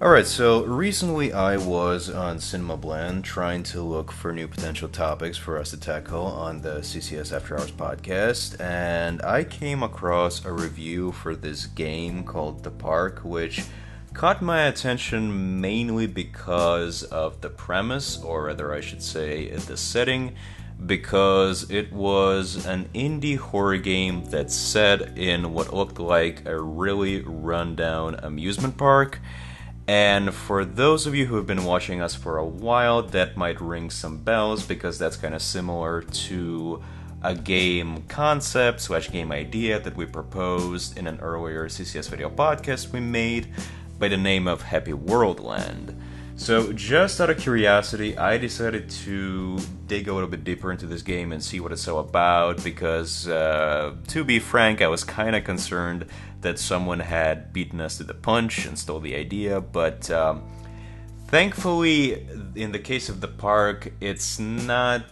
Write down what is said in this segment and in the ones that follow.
Alright, so recently I was on Cinema Blend trying to look for new potential topics for us to tackle on the CCS After Hours Podcast, and I came across a review for this game called The Park, which caught my attention mainly because of the premise, or rather I should say the setting, because it was an indie horror game that's set in what looked like a really rundown amusement park. And for those of you who have been watching us for a while, that might ring some bells because that's kind of similar to a game concept / game idea that we proposed in an earlier CCS video podcast we made by the name of Happy Worldland. So just out of curiosity, I decided to dig a little bit deeper into this game and see what it's all about because, to be frank, I was kind of concerned that someone had beaten us to the punch and stole the idea, but thankfully, in the case of The Park, it's not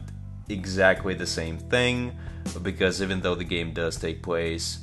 exactly the same thing, because even though the game does take place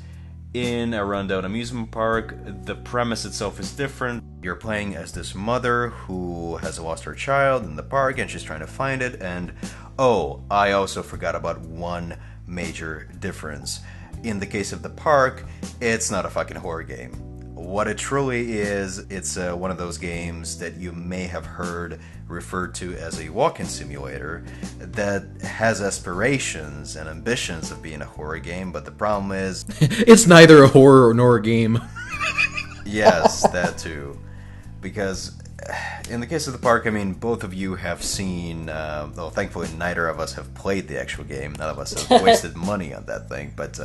in a rundown amusement park, the premise itself is different. You're playing as this mother who has lost her child in the park and she's trying to find it, and oh, I also forgot about one major difference. In the case of The Park, it's not a fucking horror game. What it truly is, it's one of those games that you may have heard referred to as a walk-in simulator that has aspirations and ambitions of being a horror game, but the problem is... it's neither a horror nor a game. Yes, that too. Because in the case of The Park, I mean, both of you have seen, well, thankfully neither of us have played the actual game. None of us have wasted money on that thing, but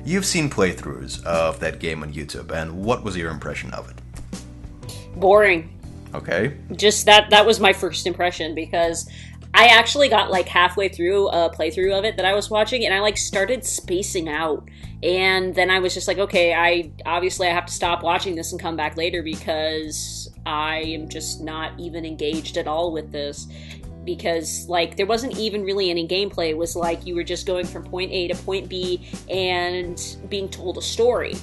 you've seen playthroughs of that game on YouTube, and what was your impression of it? Boring. Okay. Just that was my first impression, because I actually got like halfway through a playthrough of it that I was watching, and I like started spacing out. And then I was just like, okay, I have to stop watching this and come back later because I am just not even engaged at all with this. Because, like, there wasn't even really any gameplay. It was like you were just going from point A to point B and being told a story.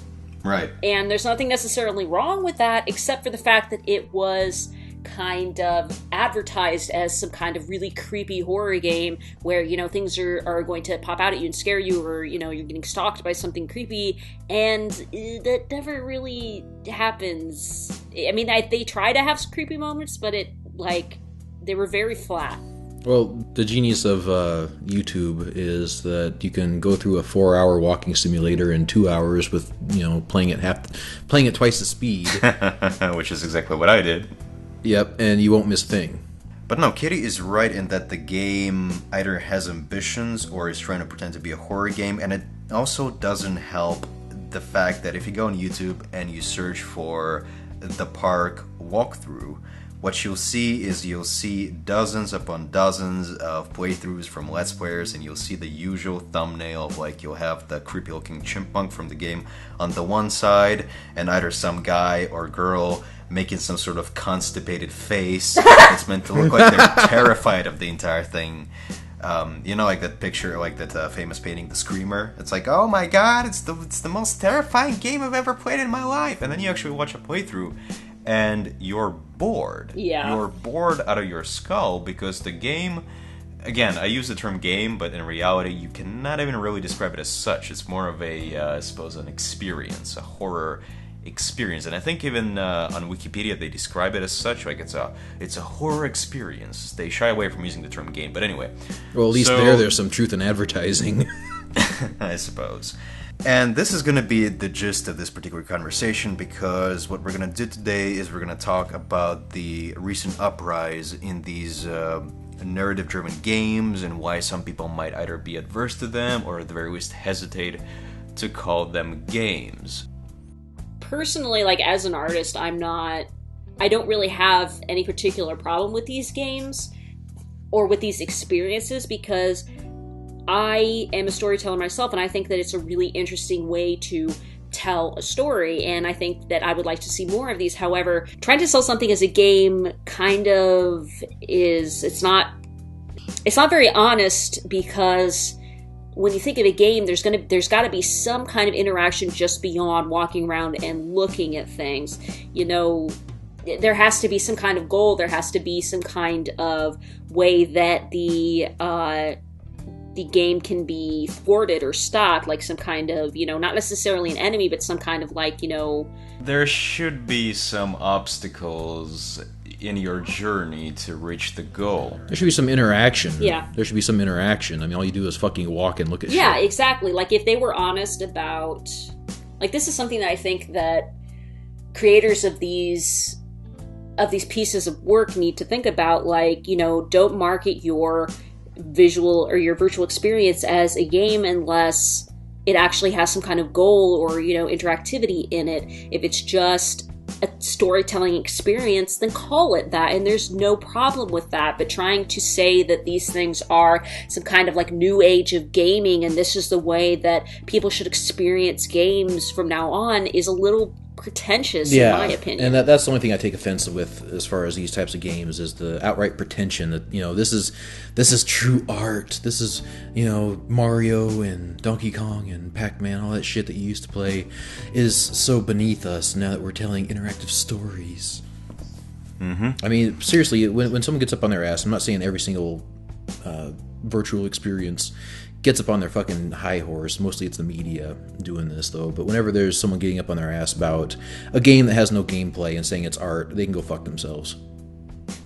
Right. And there's nothing necessarily wrong with that, except for the fact that it was kind of advertised as some kind of really creepy horror game where, you know, things are going to pop out at you and scare you, or, you know, you're getting stalked by something creepy, and that never really happens. I mean, they try to have some creepy moments, but they were very flat. Well, the genius of YouTube is that you can go through a 4-hour walking simulator in 2 hours with, you know, playing it twice the speed. Which is exactly what I did. Yep, and you won't miss a thing. But no, Katie is right in that the game either has ambitions or is trying to pretend to be a horror game, and it also doesn't help the fact that if you go on YouTube and you search for The Park walkthrough, what you'll see dozens upon dozens of playthroughs from Let's Players, and you'll see the usual thumbnail of, like, you'll have the creepy looking chipmunk from the game on the one side, and either some guy or girl making some sort of constipated face that's meant to look like they're terrified of the entire thing. You know, like that picture, like that famous painting, The Screamer. It's like, oh my god, it's the most terrifying game I've ever played in my life. And then you actually watch a playthrough, and you're bored. Yeah. You're bored out of your skull because the game... Again, I use the term game, but in reality, you cannot even really describe it as such. It's more of a, I suppose, an experience, a horror experience, and I think even on Wikipedia they describe it as such, like it's a horror experience. They shy away from using the term game, but anyway. Well, at least there's some truth in advertising. I suppose. And this is going to be the gist of this particular conversation, because what we're going to do today is we're going to talk about the recent uprise in these narrative-driven games and why some people might either be adverse to them or at the very least hesitate to call them games. Personally, like, as an artist, I don't really have any particular problem with these games or with these experiences, because I am a storyteller myself, and I think that it's a really interesting way to tell a story, and I think that I would like to see more of these. However, trying to sell something as a game kind of it's not very honest, because when you think of a game, there's got to be some kind of interaction just beyond walking around and looking at things. You know, there has to be some kind of goal. There has to be some kind of way that the game can be thwarted or stopped, like some kind of, not necessarily an enemy, but some kind of There should be some obstacles in your journey to reach the goal. There should be some interaction. Yeah. There should be some interaction. I mean, all you do is fucking walk and look at shit. Yeah, exactly. Like, if they were honest about... Like, this is something that I think that creators of these pieces of work need to think about. Like, don't market your visual or your virtual experience as a game unless it actually has some kind of goal or, interactivity in it. If it's just a storytelling experience, then call it that, and there's no problem with that. But trying to say that these things are some kind of new age of gaming and this is the way that people should experience games from now on is a little pretentious, in my opinion. And that's the only thing I take offense with as far as these types of games is the outright pretension that this is true art. This is Mario and Donkey Kong and Pac-Man, all that shit that you used to play is so beneath us now that we're telling interactive stories. Mm-hmm. I mean, seriously, when someone gets up on their ass, I'm not saying every single virtual experience gets up on their fucking high horse. Mostly it's the media doing this, though. But whenever there's someone getting up on their ass about a game that has no gameplay and saying it's art, they can go fuck themselves.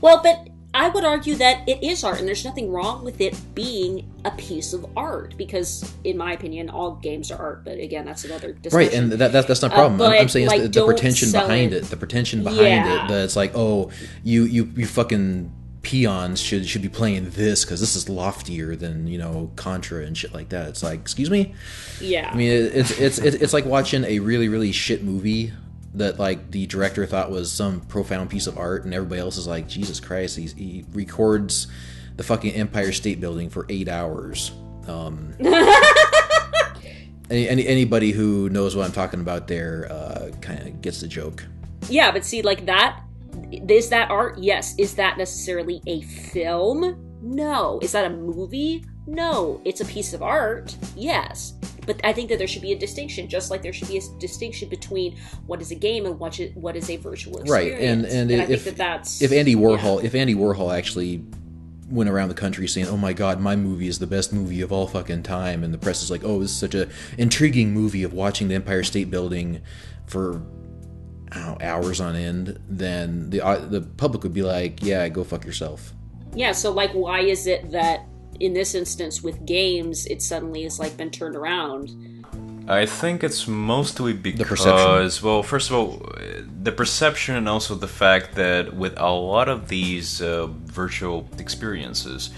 Well, but I would argue that it is art, and there's nothing wrong with it being a piece of art, because, in my opinion, all games are art. But again, that's another discussion. Right, and that's not a problem. I'm saying it's the pretension behind it. The pretension behind it. That it's like, oh, you fucking peons should be playing this because this is loftier than Contra and shit like that. It's like, excuse me. Yeah. I mean, it's like watching a really, really shit movie that the director thought was some profound piece of art, and everybody else is like, Jesus Christ, he records the fucking Empire State Building for 8 hours. Anybody who knows what I'm talking about there kind of gets the joke. Yeah, but see, that, is that art? Yes. Is that necessarily a film? No. Is that a movie? No. It's a piece of art? Yes. But I think that there should be a distinction, just like there should be a distinction between what is a game and what is a virtual experience. Right, and I think that's... If Andy Warhol actually went around the country saying, oh my god, my movie is the best movie of all fucking time, and the press is like, oh, this is such a intriguing movie of watching the Empire State Building for hours on end, then the public would be like, yeah, go fuck yourself. Yeah, so why is it that in this instance with games it suddenly has been turned around? I think it's mostly because, well, first of all, the perception, and also the fact that with a lot of these virtual experiences,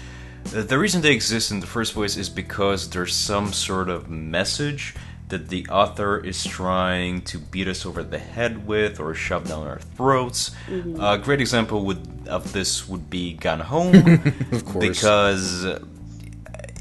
the reason they exist in the first place is because there's some sort of message that the author is trying to beat us over the head with or shove down our throats. Mm-hmm. A great example of this would be Gone Home. Of course. Because,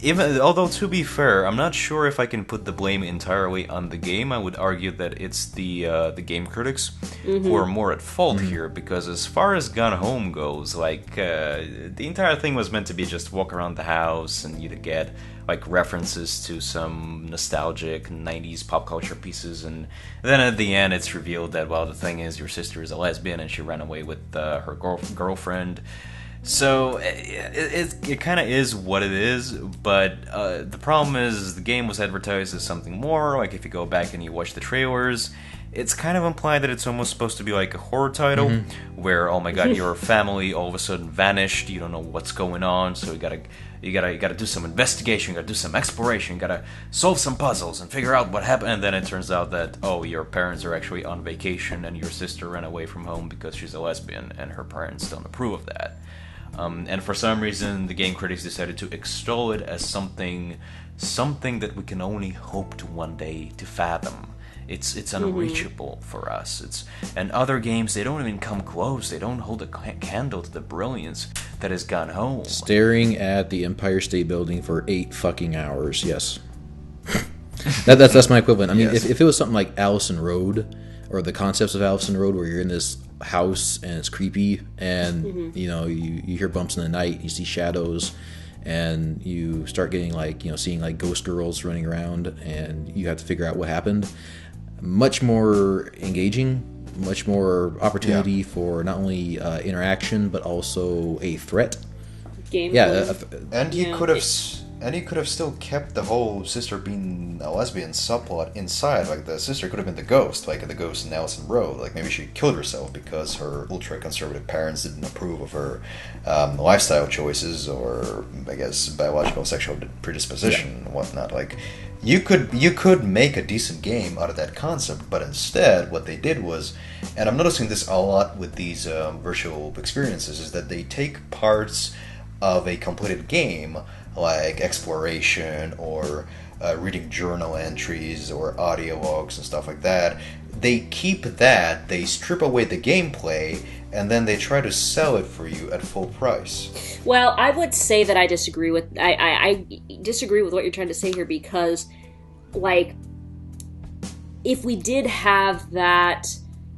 although to be fair, I'm not sure if I can put the blame entirely on the game. I would argue that it's the game critics who are more at fault here, because as far as Gone Home goes, the entire thing was meant to be just walk around the house and you to get references to some nostalgic 90s pop culture pieces, and then at the end it's revealed that, well, the thing is your sister is a lesbian and she ran away with her girlfriend. So it kind of is what it is, but the problem is the game was advertised as something more. If you go back and you watch the trailers, it's kind of implied that it's almost supposed to be like a horror title, where, oh my god, your family all of a sudden vanished, you don't know what's going on, so you gotta do some investigation, you gotta do some exploration, you gotta solve some puzzles and figure out what happened, and then it turns out that, oh, your parents are actually on vacation and your sister ran away from home because she's a lesbian and her parents don't approve of that. And for some reason, the game critics decided to extol it as something that we can only hope to one day to fathom. It's unreachable for us. And other games, they don't even come close. They don't hold a candle to the brilliance that has Gone Home. Staring at the Empire State Building for 8 fucking hours. Yes, that's my equivalent. I mean, Yes. if it was something like Allison Road, or the concepts of Allison Road, where you're in this house and it's creepy, and you hear bumps in the night, you see shadows, and you start getting seeing ghost girls running around, and you have to figure out what happened. much more engaging, much more opportunity for not only interaction but also a threat. Gameplay. And you could have still kept the whole sister being a lesbian subplot inside. Like, the sister could have been the ghost, like the ghost in Allison Road. Like, maybe she killed herself because her ultra-conservative parents didn't approve of her lifestyle choices, or, I guess, biological sexual predisposition and whatnot. Like, you could make a decent game out of that concept, but instead, what they did was, and I'm noticing this a lot with these virtual experiences, is that they take parts of a completed game, like exploration or reading journal entries or audio logs and stuff like that. They keep that, they strip away the gameplay, and then they try to sell it for you at full price. Well, I would say that I disagree with I disagree with what you're trying to say here, because, like, if we did have that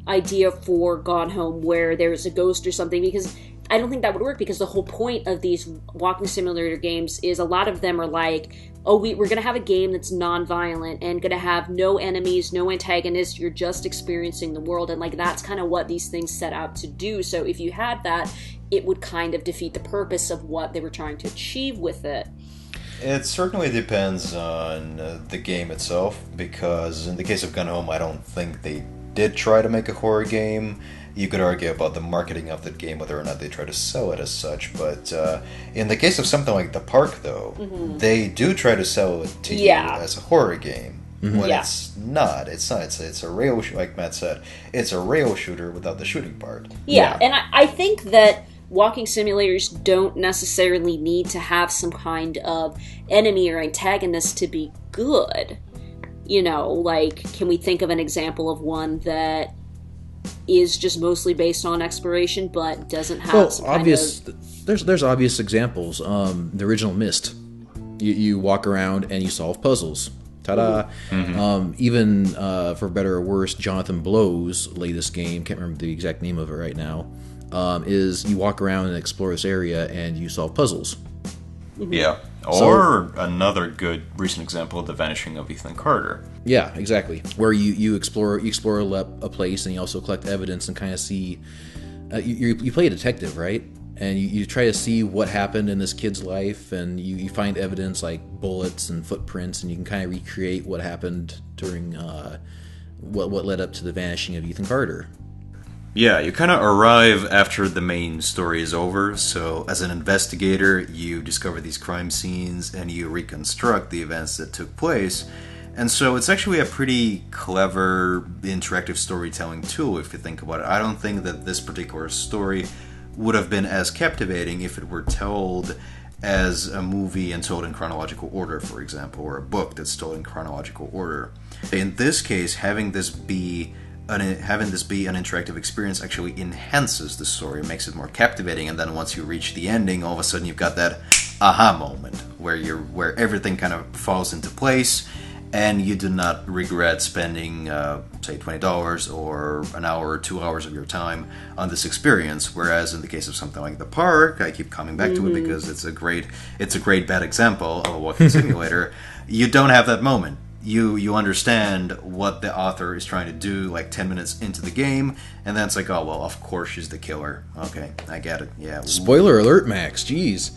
idea for Gone Home where there's a ghost or something, because I don't think that would work, because the whole point of these walking simulator games is a lot of them are like, oh, we're going to have a game that's non-violent and going to have no enemies, no antagonists, you're just experiencing the world, and, like, that's kind of what these things set out to do. So if you had that, it would kind of defeat the purpose of what they were trying to achieve with it. It certainly depends on the game itself, because in the case of Gone Home, I don't think they did try to make a horror game. You could argue about the marketing of the game, whether or not they try to sell it as such. But in the case of something like The Park, though, they do try to sell it to you as a horror game. When it's not. It's a rail, like Matt said, it's a rail shooter without the shooting part. Yeah, and I think that walking simulators don't necessarily need to have some kind of enemy or antagonist to be good. You know, like, can we think of an example of one that is just mostly based on exploration but doesn't have some obvious kind of... there's obvious examples. The original Myst, you walk around and you solve puzzles. Ta-da. Even for better or worse, Jonathan Blow's latest game, can't remember the exact name of it right now, is you walk around and explore this area and you solve puzzles. Yeah. Or another good recent example, The Vanishing of Ethan Carter. Yeah, exactly. Where you explore a place, and you also collect evidence and kind of see. You play a detective, right? And you try to see what happened in this kid's life, and you find evidence like bullets and footprints, and you can kind of recreate what happened during what led up to the vanishing of Ethan Carter. Yeah, you kind of arrive after the main story is over, so as an investigator, you discover these crime scenes and you reconstruct the events that took place. And so it's actually a pretty clever interactive storytelling tool if you think about it. I don't think that this particular story would have been as captivating if it were told as a movie and told in chronological order, for example, or a book that's told in chronological order. In this case, having this be an interactive experience actually enhances the story, makes it more captivating, and then once you reach the ending, all of a sudden you've got that aha moment where everything kind of falls into place, and you do not regret spending, say, $20 or an hour or 2 hours of your time on this experience. Whereas in the case of something like The Park, I keep coming back to it because it's a great bad example of a walking simulator. You don't have that moment. You understand what the author is trying to do like 10 minutes into the game, and then it's like, oh, well, of course she's the killer. Okay, I get it. Yeah. Spoiler alert, Max. Jeez.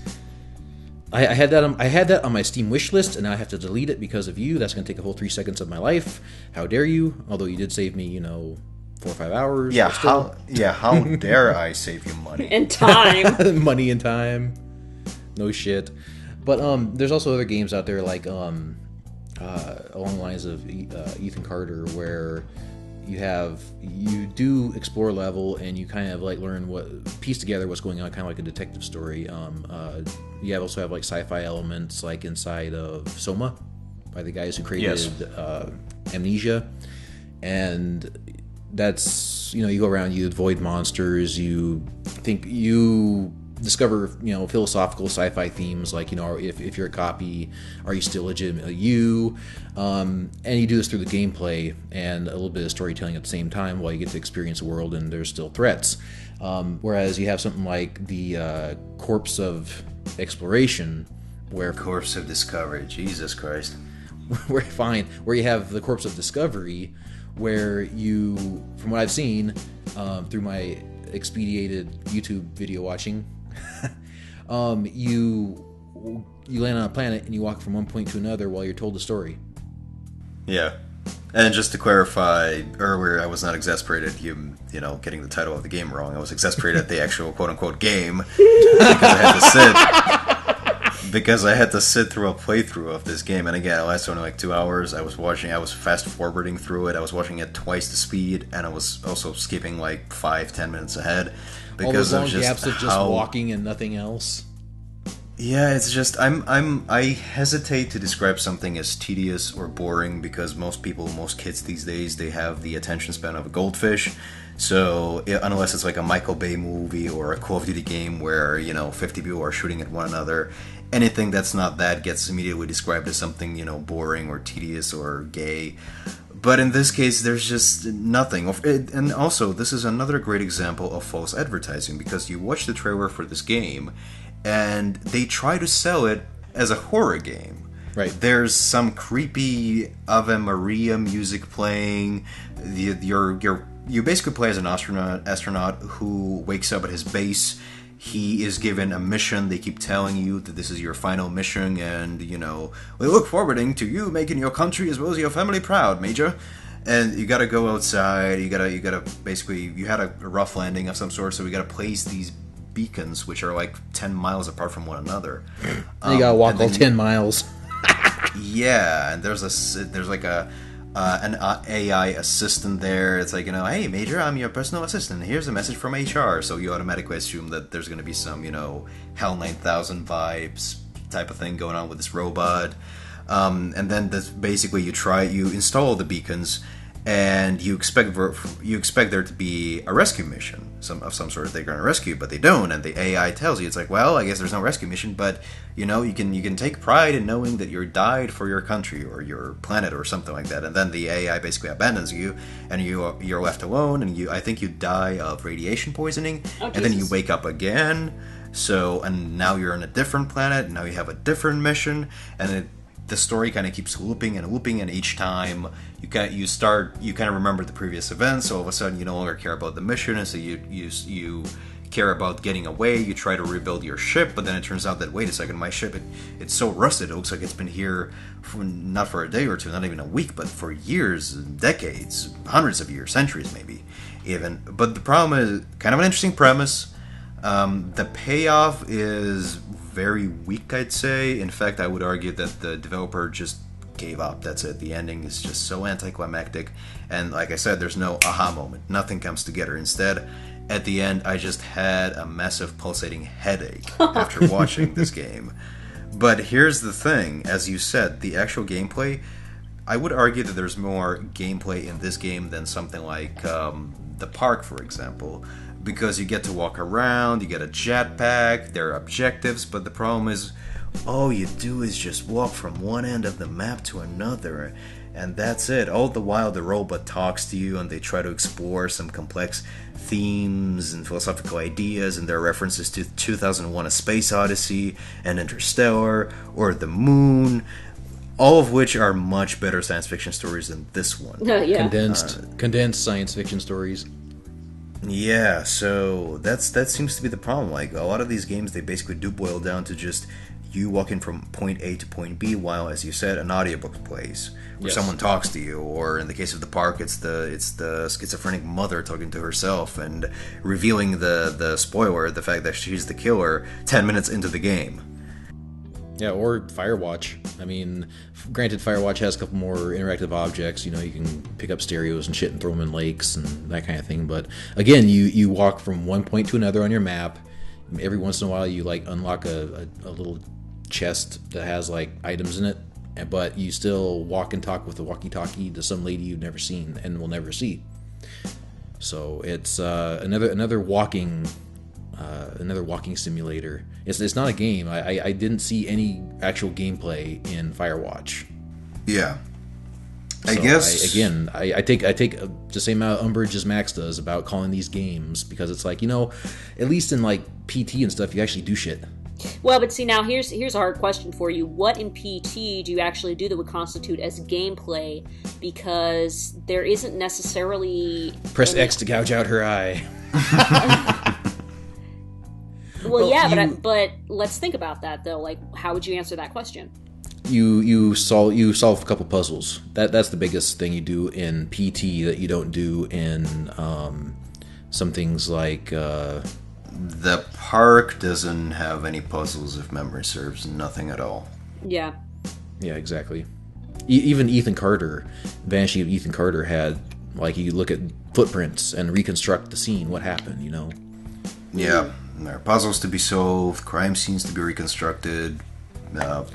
I had that on my Steam wish list, and now I have to delete it because of you. That's going to take a whole 3 seconds of my life. How dare you? Although you did save me, 4 or 5 hours. Yeah, how dare I save you money and time? Money and time. No shit. But there's also other games out there like along the lines of Ethan Carter, where you do explore level and you kind of like piece together what's going on, kind of like a detective story. You also have like sci-fi elements like inside of Soma by the guys who created Amnesia, and that's you go around, you avoid monsters, you discover philosophical sci-fi themes like if you're a copy, are you still legitimately you, and you do this through the gameplay and a little bit of storytelling at the same time while you get to experience the world and there's still threats. Whereas you have something like the Corpse of Exploration, where Corpse of Discovery, Jesus Christ, where you have the Corpse of Discovery, where you, from what I've seen through my expedited YouTube video watching, you land on a planet and you walk from one point to another while you're told a story. Yeah. And just to clarify, earlier I was not exasperated at you know, getting the title of the game wrong. I was exasperated at the actual quote-unquote game because I had to sit through a playthrough of this game. And again, it lasted only like 2 hours. I was fast-forwarding through it. I was watching it twice the speed, and I was also skipping like 5-10 minutes ahead. Because all those long gaps of just walking and nothing else. Yeah, it's just I hesitate to describe something as tedious or boring because most kids these days, they have the attention span of a goldfish. So unless it's like a Michael Bay movie or a Call of Duty game where, you know, 50 people are shooting at one another, anything that's not that gets immediately described as something, you know, boring or tedious or gay. But in this case, there's just nothing. And also, this is another great example of false advertising because you watch the trailer for this game and they try to sell it as a horror game. Right. There's some creepy Ave Maria music playing. You basically play as an astronaut who wakes up at his base. He is given a mission. They keep telling you that this is your final mission, and, you know, we look forward to you making your country as well as your family proud, Major. And you gotta go outside. You gotta basically, you had a rough landing of some sort, so we gotta place these beacons, which are like 10 miles apart from one another. You gotta walk all 10 miles. Yeah, and there's like an AI assistant there. It's like, you know, hey Major, I'm your personal assistant. Here's a message from HR. So you automatically assume that there's going to be some, you know, HAL 9000 vibes type of thing going on with this robot. And then that's basically you install the beacons, and you expect there to be a rescue mission of some sort. They're going to rescue, but they don't, and the AI tells you, it's like, well, I guess there's no rescue mission, but, you know, you can take pride in knowing that you died for your country or your planet or something like that. And then the AI basically abandons you, and you're left alone, and I think you die of radiation poisoning, and then you wake up again. So, and now you're on a different planet, and now you have a different mission, and the story kind of keeps looping, and each time you kind of remember the previous events. So all of a sudden you no longer care about the mission, and so you care about getting away. You try to rebuild your ship, but then it turns out that, wait a second, my ship, it's so rusted, it looks like it's been here not for a day or two, not even a week, but for years, decades, hundreds of years, centuries maybe even. But the problem is kind of an interesting premise. The payoff is very weak, I'd say. In fact, I would argue that the developer just gave up. That's it. The ending is just so anticlimactic, and like I said, there's no aha moment. Nothing comes together. Instead, at the end, I just had a massive pulsating headache after watching this game. But here's the thing, as you said, the actual gameplay, I would argue that there's more gameplay in this game than something like The Park, for example. Because you get to walk around, you get a jetpack, there are objectives, but the problem is all you do is just walk from one end of the map to another, and that's it. All the while the robot talks to you and they try to explore some complex themes and philosophical ideas, and there are references to 2001: A Space Odyssey and Interstellar or The Moon, all of which are much better science fiction stories than this one. Yeah. Condensed science fiction stories. Yeah, so that seems to be the problem. Like, a lot of these games, they basically do boil down to just you walking from point A to point B while, as you said, an audiobook plays, or someone talks to you, or in the case of The Park, it's the schizophrenic mother talking to herself and revealing the spoiler, the fact that she's the killer 10 minutes into the game. Yeah, or Firewatch. I mean, granted, Firewatch has a couple more interactive objects. You know, you can pick up stereos and shit and throw them in lakes and that kind of thing. But again, you walk from one point to another on your map. Every once in a while, you like unlock a little chest that has like items in it, but you still walk and talk with the walkie-talkie to some lady you've never seen and will never see. So it's another walking simulator. It's not a game. I didn't see any actual gameplay in Firewatch. Yeah. I guess I take the same amount of umbrage as Max does about calling these games, because it's like, you know, at least in like PT and stuff, you actually do shit. Well, but see, now here's a hard question for you. What in PT do you actually do that would constitute as gameplay? Because there isn't necessarily... Press X to gouge out her eye. Well, yeah, but let's think about that, though. Like, how would you answer that question? You solve a couple puzzles. That's the biggest thing you do in PT that you don't do in some things like... The park doesn't have any puzzles, if memory serves. Nothing at all. Yeah. Yeah, exactly. Even Ethan Carter, Vanishing of Ethan Carter had, like, you look at footprints and reconstruct the scene, what happened, you know? Yeah, there are puzzles to be solved, crime scenes to be reconstructed,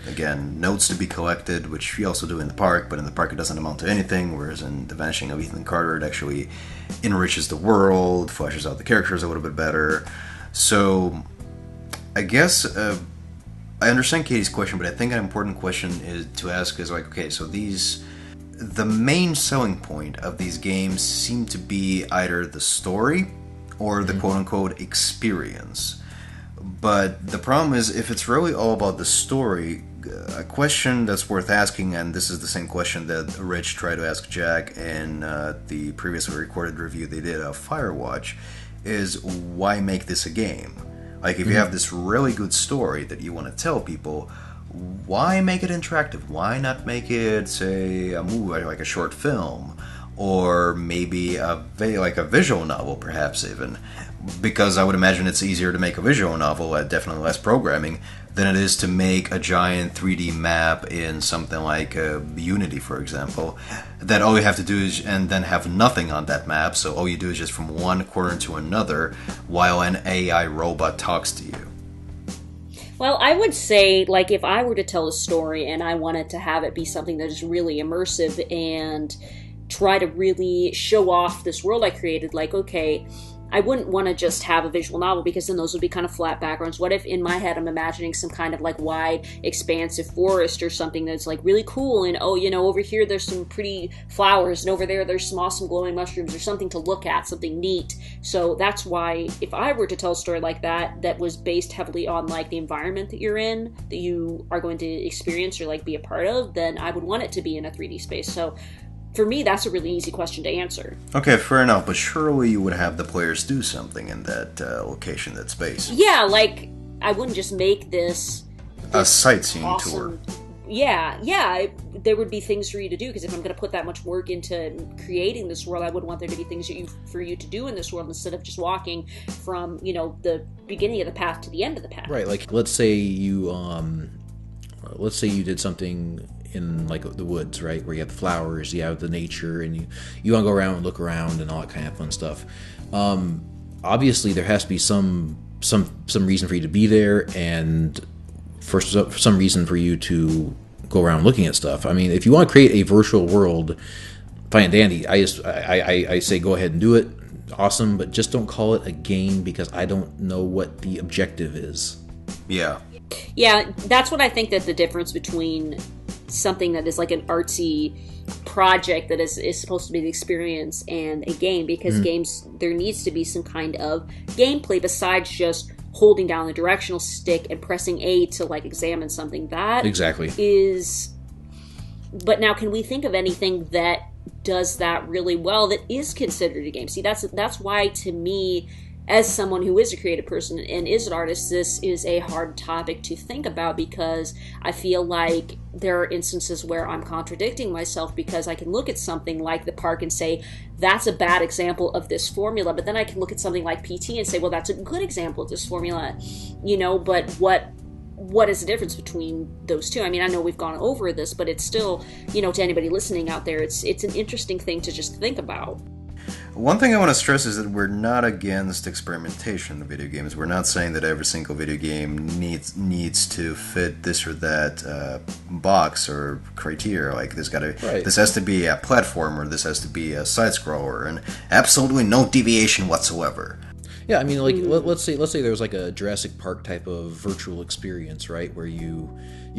again, notes to be collected, which we also do in the park, but in the park it doesn't amount to anything, whereas in The Vanishing of Ethan Carter it actually enriches the world, fleshes out the characters a little bit better. So, I guess, I understand Katie's question, but I think an important question is to ask is like, okay, so the main selling point of these games seem to be either the story or the quote-unquote experience. But the problem is, if it's really all about the story, a question that's worth asking, and this is the same question that Rich tried to ask Jack in the previously recorded review they did of Firewatch, is why make this a game? Like, if you have this really good story that you want to tell people, why make it interactive? Why not make it, say, a movie, like a short film? Or maybe a visual novel, perhaps, even. Because I would imagine it's easier to make a visual novel at definitely less programming than it is to make a giant 3D map in something like Unity, for example, that all you have to do is, and then have nothing on that map, so all you do is just from one corner to another, while an AI robot talks to you. Well, I would say, like, if I were to tell a story and I wanted to have it be something that is really immersive and try to really show off this world I created, like, okay, I wouldn't want to just have a visual novel because then those would be kind of flat backgrounds. What if in my head I'm imagining some kind of like wide, expansive forest or something that's like really cool, and oh, you know, over here there's some pretty flowers, and over there there's some awesome glowing mushrooms, or something to look at, something neat. So that's why if I were to tell a story like that was based heavily on like the environment that you're in, that you are going to experience or like be a part of, then I would want it to be in a 3D space. So for me, that's a really easy question to answer. Okay, fair enough, but surely you would have the players do something in that location, that space. Yeah, like, I wouldn't just make this a sightseeing awesome tour. Yeah, there would be things for you to do, because if I'm going to put that much work into creating this world, I would want there to be things for you to do in this world instead of just walking from, you know, the beginning of the path to the end of the path. Right, like, let's say you did something in like the woods, right, where you have the flowers, you have the nature, and you want to go around and look around and all that kind of fun stuff. Obviously there has to be some reason for you to be there, and for some reason for you to go around looking at stuff. I mean, if you want to create a virtual world, fine and dandy. I say go ahead and do it, awesome, but just don't call it a game, because I don't know what the objective is. Yeah, that's what I think, that the difference between something that is like an artsy project that is supposed to be the experience and a game, because games, there needs to be some kind of gameplay besides just holding down the directional stick and pressing A to like examine something. That exactly is. But now, can we think of anything that does that really well that is considered a game? See, that's why, to me, as someone who is a creative person and is an artist, this is a hard topic to think about, because I feel like there are instances where I'm contradicting myself, because I can look at something like the park and say, that's a bad example of this formula, but then I can look at something like PT and say, well, that's a good example of this formula, you know, but what is the difference between those two? I mean, I know we've gone over this, but it's still, you know, to anybody listening out there, it's an interesting thing to just think about. One thing I want to stress is that we're not against experimentation in video games. We're not saying that every single video game needs to fit this or that box or criteria. Like this has to be a platformer, this has to be a side scroller, and absolutely no deviation whatsoever. Yeah, I mean, like let's say there was like a Jurassic Park type of virtual experience, right, where you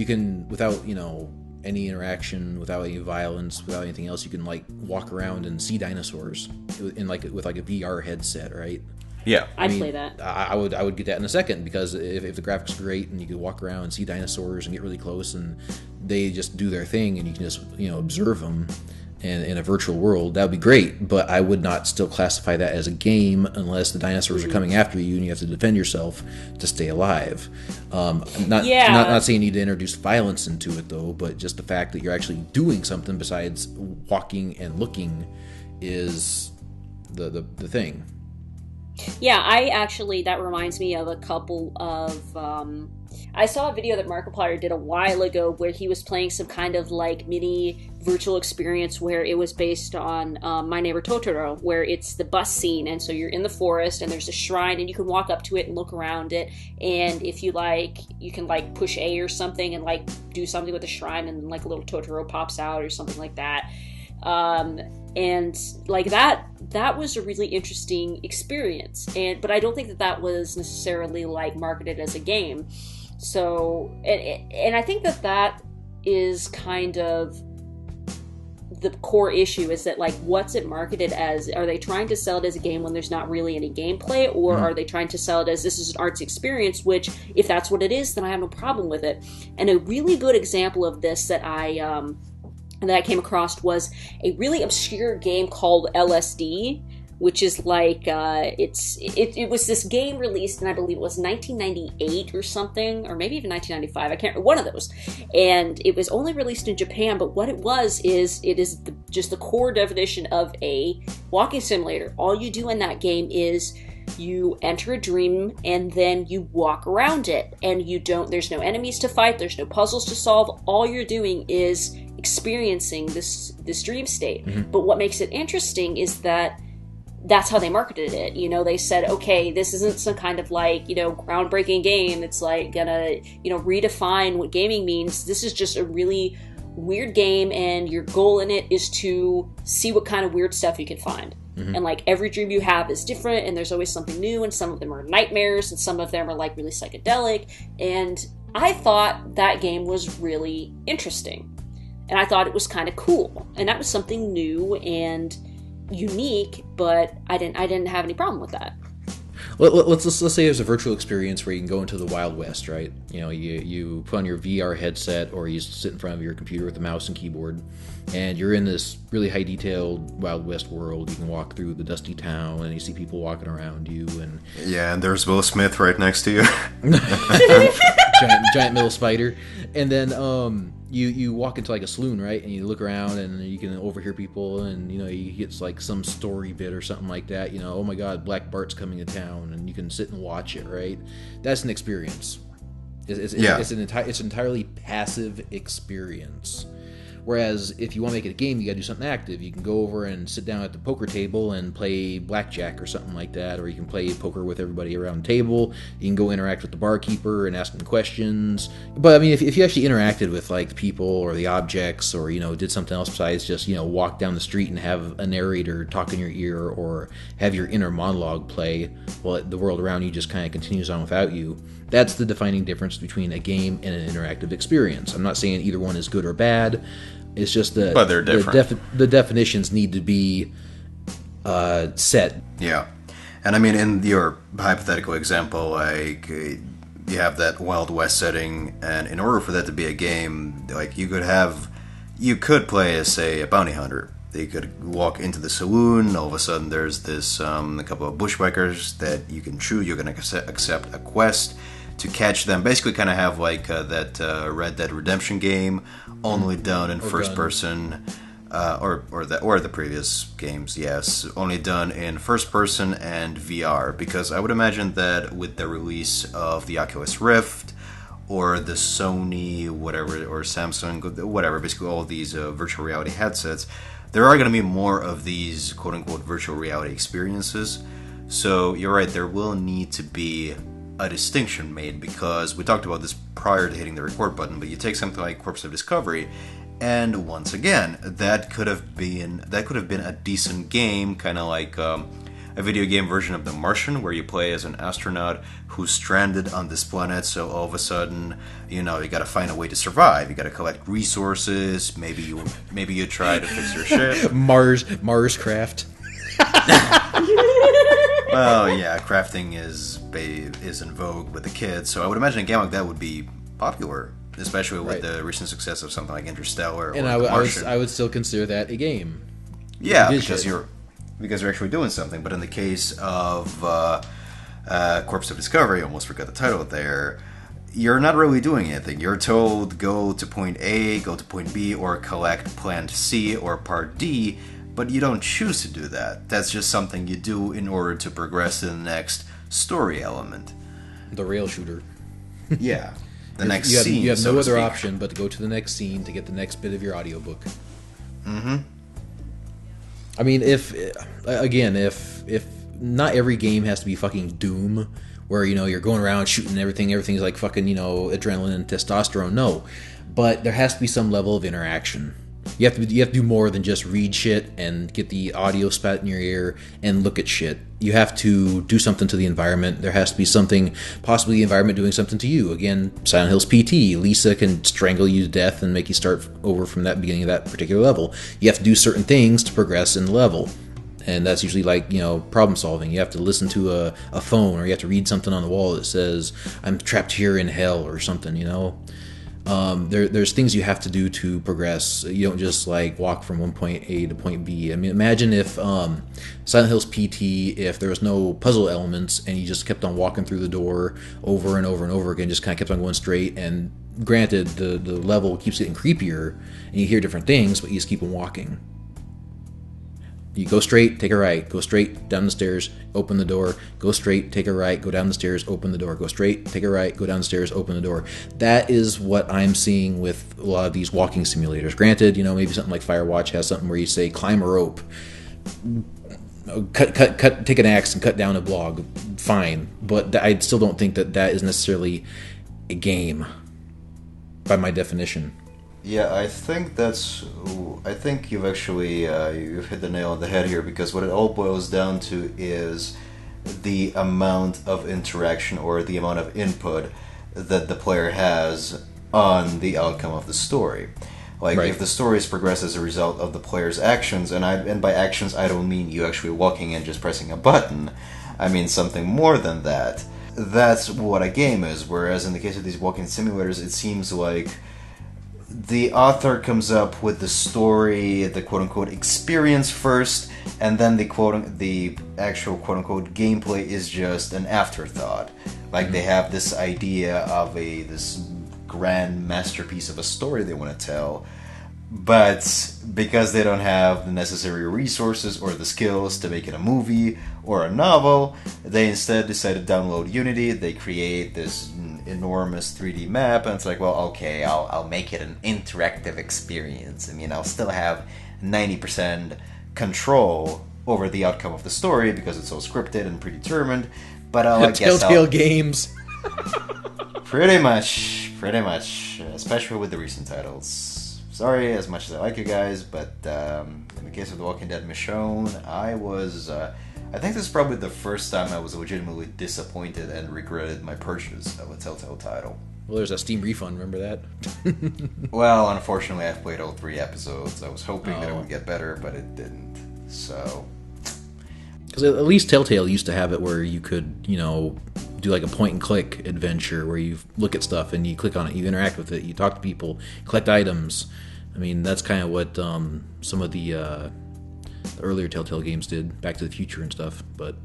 can, without, you know, any interaction, without any violence, without anything else, you can like walk around and see dinosaurs with like a VR headset, right? Yeah. I'd play that. I would get that in a second, because if the graphics are great and you could walk around and see dinosaurs and get really close and they just do their thing and you can just observe them in a virtual world, that would be great. But I would not still classify that as a game unless the dinosaurs are coming after you and you have to defend yourself to stay alive. Not saying you need to introduce violence into it though, but just the fact that you're actually doing something besides walking and looking is the thing. Yeah, that reminds me of a couple of, I saw a video that Markiplier did a while ago where he was playing some kind of like mini virtual experience where it was based on My Neighbor Totoro, where it's the bus scene, and so you're in the forest and there's a shrine and you can walk up to it and look around it, and if you like, you can like push A or something and like do something with the shrine and like a little Totoro pops out or something like that. And like that was a really interesting experience, but I don't think that was necessarily like marketed as a game. So, and I think that is kind of the core issue, is that like, what's it marketed as? Are they trying to sell it as a game when there's not really any gameplay, or are they trying to sell it as this is an arts experience, which if that's what it is, then I have no problem with it. And a really good example of this that I came across was a really obscure game called LSD, which is like, it was this game released in, I believe it was 1998 or something, or maybe even 1995, I can't remember, one of those. And it was only released in Japan, but what it is just the core definition of a walking simulator. All you do in that game is you enter a dream and then you walk around it, and there's no enemies to fight, there's no puzzles to solve, all you're doing is experiencing this dream state. Mm-hmm. But what makes it interesting is that's how they marketed it. They said, okay, this isn't some kind of like, groundbreaking game. It's like gonna, redefine what gaming means. This is just a really weird game, and your goal in it is to see what kind of weird stuff you can find. Mm-hmm. And like every dream you have is different, and there's always something new, and some of them are nightmares, and some of them are like really psychedelic. And I thought that game was really interesting. And I thought it was kind of cool. And that was something new and unique, but I didn't have any problem with that. Let's say there's a virtual experience where you can go into the Wild West, right? You put on your VR headset, or you sit in front of your computer with a mouse and keyboard, and you're in this really high detailed Wild West world. You can walk through the dusty town, and you see people walking around you, and there's Will Smith right next to you. giant metal spider, and then you walk into like a saloon, right? And you look around and you can overhear people, and you get like some story bit or something like that. Oh my God, Black Bart's coming to town, and you can sit and watch it, right? That's an experience. It's an entirely passive experience. Whereas if you want to make it a game, you got to do something active. You can go over and sit down at the poker table and play blackjack or something like that, or you can play poker with everybody around the table. You can go interact with the barkeeper and ask them questions. But I mean, if you actually interacted with like the people or the objects, or did something else besides just walk down the street and have a narrator talk in your ear, or have your inner monologue play while the world around you just kind of continues on without you, that's the defining difference between a game and an interactive experience. I'm not saying either one is good or bad. It's just that but they're different. The definitions need to be set. Yeah. And I mean, in your hypothetical example, like, you have that Wild West setting, and in order for that to be a game, like, you could play as, say, a bounty hunter. You could walk into the saloon, all of a sudden there's this, a couple of bushwhackers that you can shoot, you're going to accept a quest to catch them. Basically kind of have like that Red Dead Redemption game, only done in first person, or the previous games, yes, only done in first person and VR. Because I would imagine that with the release of the Oculus Rift, or the Sony whatever, or Samsung whatever, basically all these virtual reality headsets, there are going to be more of these quote-unquote virtual reality experiences. So you're right, there will need to be a distinction made, because we talked about this prior to hitting the record button, but you take something like Corpse of Discovery, and once again, that could have been a decent game, kind of like a video game version of The Martian, where you play as an astronaut who's stranded on this planet. So all of a sudden, you got to find a way to survive. You got to collect resources. Maybe you try to fix your ship. Mars craft. Well, yeah, crafting is in vogue with the kids, so I would imagine a game like that would be popular, especially with the recent success of something like Interstellar. And or I would still consider that a game. Yeah, because you're actually doing something. But in the case of Corpse of Discovery, I almost forgot the title there. You're not really doing anything. You're told go to point A, go to point B, or collect plant C or part D. But you don't choose to do that. That's just something you do in order to progress to the next story element. The rail shooter. Yeah. The next scene. You have no other option but to go to the next scene to get the next bit of your audiobook. Mm-hmm. I mean, if not every game has to be fucking Doom, where, you're going around shooting everything's like fucking, adrenaline and testosterone. No. But there has to be some level of interaction. You have to do more than just read shit and get the audio spat in your ear and look at shit. You have to do something to the environment. There has to be something, possibly the environment doing something to you. Again, Silent Hill's PT. Lisa can strangle you to death and make you start over from that beginning of that particular level. You have to do certain things to progress in the level. And that's usually like, problem solving. You have to listen to a phone, or you have to read something on the wall that says, I'm trapped here in hell, or something, There's things you have to do to progress. You don't just like walk from one point A to point B. I mean, imagine if Silent Hill's PT, if there was no puzzle elements and you just kept on walking through the door over and over and over again, just kind of kept on going straight. And granted, the level keeps getting creepier and you hear different things, but you just keep on walking. You go straight, take a right, go straight, down the stairs, open the door, go straight, take a right, go down the stairs, open the door, go straight, take a right, go down the stairs, open the door. That is what I'm seeing with a lot of these walking simulators. Granted, maybe something like Firewatch has something where you say, climb a rope, cut, take an axe and cut down a log. Fine. But I still don't think that is necessarily a game, by my definition. Yeah, I think you've actually you've hit the nail on the head here, because what it all boils down to is the amount of interaction or the amount of input that the player has on the outcome of the story. Like, if the story is progressed as a result of the player's actions, and by actions I don't mean you actually walking and just pressing a button, I mean something more than that. That's what a game is, whereas in the case of these walking simulators, it seems like the author comes up with the story, the quote-unquote experience first, and then the actual quote-unquote gameplay is just an afterthought. Like, they have this idea of this grand masterpiece of a story they want to tell, but because they don't have the necessary resources or the skills to make it a movie or a novel, they instead decide to download Unity. They create this enormous 3D map, and it's like, well, okay, I'll make it an interactive experience. I mean, I'll still have 90% control over the outcome of the story because it's all scripted and predetermined, but I guess Telltale Games. Pretty much, especially with the recent titles. Sorry, as much as I like you guys, but in the case of The Walking Dead Michonne, I think this is probably the first time I was legitimately disappointed and regretted my purchase of a Telltale title. Well, there's a Steam refund, remember that? Well, unfortunately, I've played all 3 episodes. I was hoping that it would get better, but it didn't. So... Because at least Telltale used to have it where you could, do like a point-and-click adventure where you look at stuff and you click on it, you interact with it, you talk to people, collect items. I mean, that's kind of what some of the earlier Telltale games did, Back to the Future and stuff, but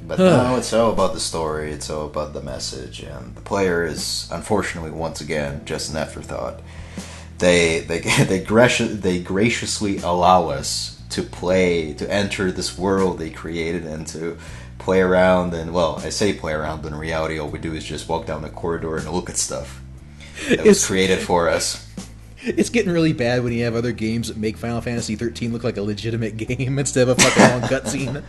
now it's all about the story, it's all about the message, and the player is, unfortunately, once again, just an afterthought. They graciously allow us to enter this world they created and to play around, and, well, I say play around, but in reality all we do is just walk down a corridor and look at stuff that was created for us. It's getting really bad when you have other games that make Final Fantasy 13 look like a legitimate game instead of a fucking long cutscene.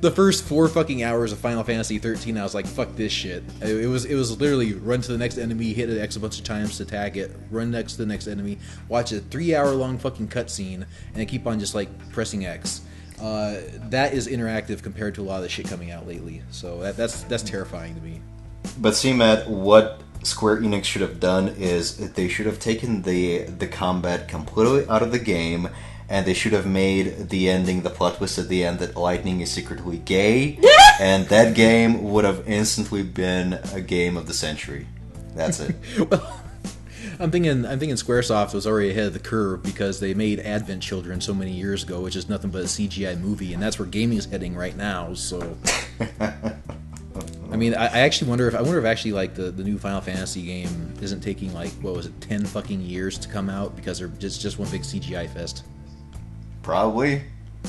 The first 4 fucking hours of Final Fantasy 13, I was like, fuck this shit. It was literally run to the next enemy, hit it X a bunch of times to tag it, run next to the next enemy, watch a 3-hour long fucking cutscene, and keep on just like pressing X. That is interactive compared to a lot of the shit coming out lately. So that's terrifying to me. But see, Matt, what Square Enix should have done is they should have taken the combat completely out of the game and they should have made the ending, the plot twist at the end, that Lightning is secretly gay, and that game would have instantly been a game of the century. That's it. Well, I'm thinking Squaresoft was already ahead of the curve because they made Advent Children so many years ago, which is nothing but a CGI movie, and that's where gaming is heading right now. So, I mean, I actually wonder if actually like the new Final Fantasy game isn't taking like, what was it, 10 fucking years to come out because they're just one big CGI fest. Probably.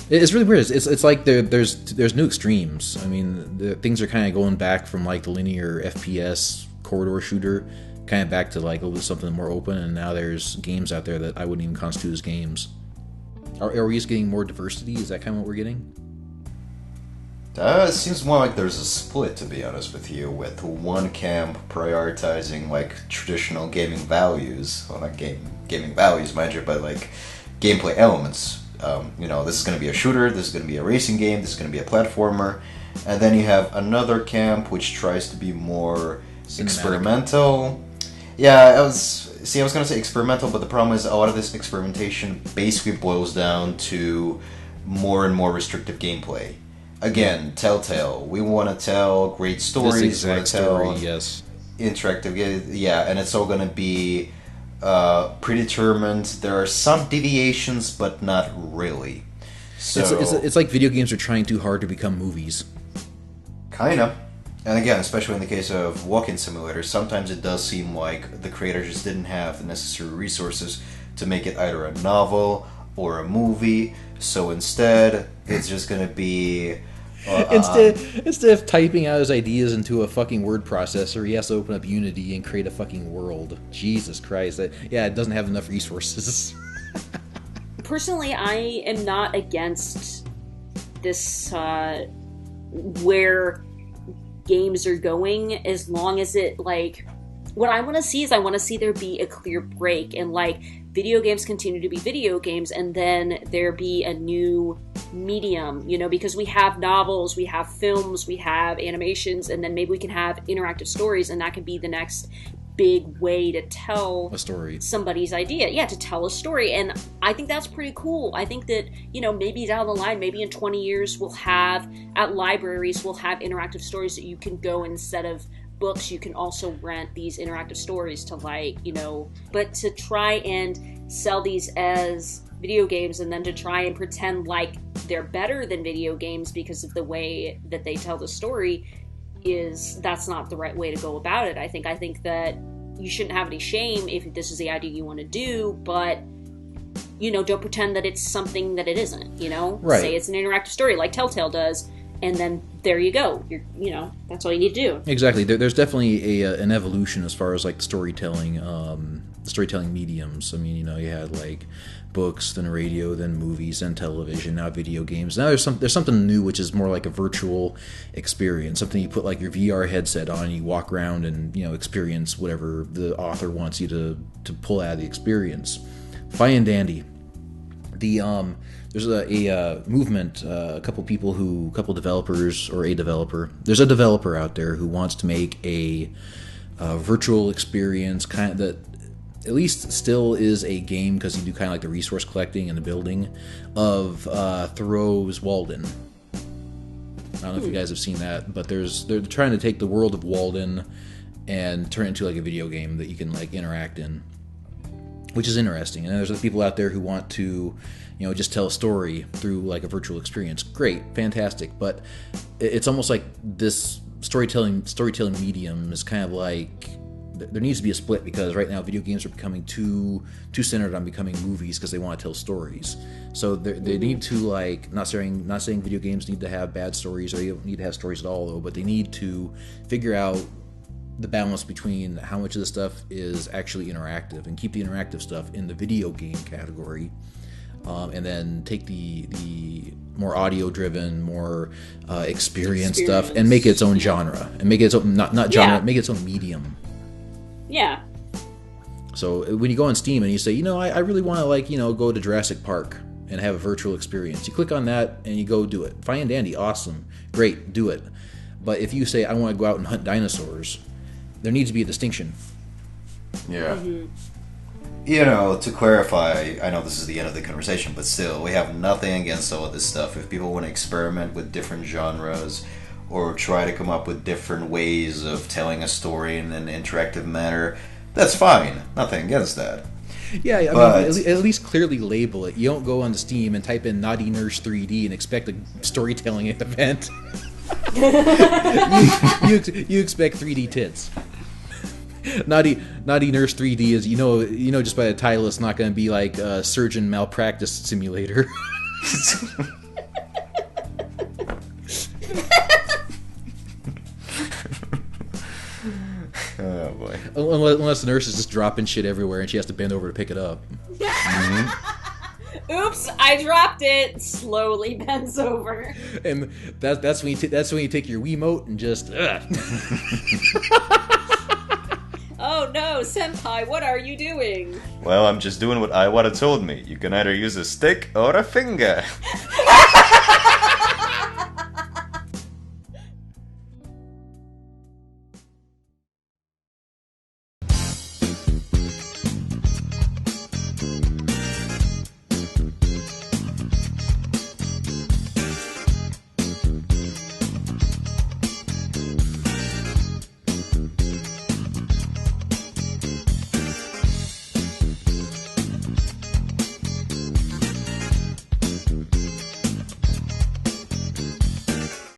It's really weird. It's like there's new extremes. I mean, things are kind of going back from like the linear FPS corridor shooter, kind of back to like a little something more open, and now there's games out there that I wouldn't even constitute as games. Are we just getting more diversity? Is that kind of what we're getting? It seems more like there's a split, to be honest with you, with one camp prioritizing like traditional gaming values, well, not gaming values, mind you, but like gameplay elements. This is going to be a shooter, this is going to be a racing game, this is going to be a platformer, and then you have another camp which tries to be more Cinematic. Experimental. Yeah, I was going to say experimental, but the problem is a lot of this experimentation basically boils down to more and more restrictive gameplay. Again, Telltale. We want to tell great stories. This exact story, yes. Interactive, yeah, and it's all going to be predetermined. There are some deviations, but not really. So it's like video games are trying too hard to become movies. Kinda. And again, especially in the case of walking simulators, sometimes it does seem like the creators just didn't have the necessary resources to make it either a novel or a movie. So instead, it's just going to be... Instead of typing out his ideas into a fucking word processor, he has to open up Unity and create a fucking world. Jesus Christ. It doesn't have enough resources. Personally, I am not against this, where games are going, as long as it, like, what I want to see is I want to see there be a clear break, and like video games continue to be video games, and then there be a new medium, because we have novels, we have films, we have animations, and then maybe we can have interactive stories, and that can be the next big way to tell a story, somebody's idea. Yeah, to tell a story. And I think that's pretty cool. I think that, maybe down the line, maybe in 20 years, at libraries, we'll have interactive stories that you can go, instead of books, you can also rent these interactive stories to but to try and sell these as video games, and then to try and pretend like they're better than video games because of the way that they tell the story, that's not the right way to go about it. I think that you shouldn't have any shame if this is the idea you want to do, but don't pretend that it's something that it isn't. Right. Say it's an interactive story like Telltale does, and then there you go. That's all you need to do. Exactly. There's definitely an evolution as far as like the storytelling mediums. I mean, you had like books, then radio, then movies, then television, now video games. Now there's something new, which is more like a virtual experience. Something you put like your VR headset on, and you walk around and experience whatever the author wants you to pull out of the experience. Fine and dandy. There's a movement, a couple developers, or a developer. There's a developer out there who wants to make a virtual experience, kind of that at least still is a game, because you do kind of like the resource collecting and the building of Thoreau's Walden. I don't know if you guys have seen that, but they're trying to take the world of Walden and turn it into like a video game that you can like interact in, which is interesting. And there's other people out there who want to just tell a story through like a virtual experience. Great, fantastic, but it's almost like this storytelling medium is kind of like, there needs to be a split, because right now video games are becoming too centered on becoming movies because they want to tell stories. So they need to, like, not saying video games need to have bad stories, or they don't need to have stories at all, though, but they need to figure out the balance between how much of the stuff is actually interactive, and keep the interactive stuff in the video game category, and then take the more audio-driven, more experience stuff, and make it its own genre, and make it its own not genre, make it its own medium. Yeah. So when you go on Steam and you say, I really want to go to Jurassic Park and have a virtual experience, you click on that and you go do it. Fine and dandy, awesome, great, do it. But if you say, I want to go out and hunt dinosaurs, there needs to be a distinction. Yeah. Mm-hmm. To clarify, I know this is the end of the conversation, but still, we have nothing against all of this stuff. If people want to experiment with different genres or try to come up with different ways of telling a story in an interactive manner, that's fine. Nothing against that. Yeah, I mean, at least clearly label it. You don't go on Steam and type in Naughty Nurse 3D and expect a storytelling event. you expect 3D tits. Naughty Nurse 3D is just by the title, it's not going to be like a surgeon malpractice simulator. Oh boy! Unless the nurse is just dropping shit everywhere and she has to bend over to pick it up. Mm-hmm. Oops! I dropped it. Slowly bends over. And that's when you take your Wiimote and just. Oh no, Senpai, what are you doing? Well, I'm just doing what Iwata told me. You can either use a stick or a finger.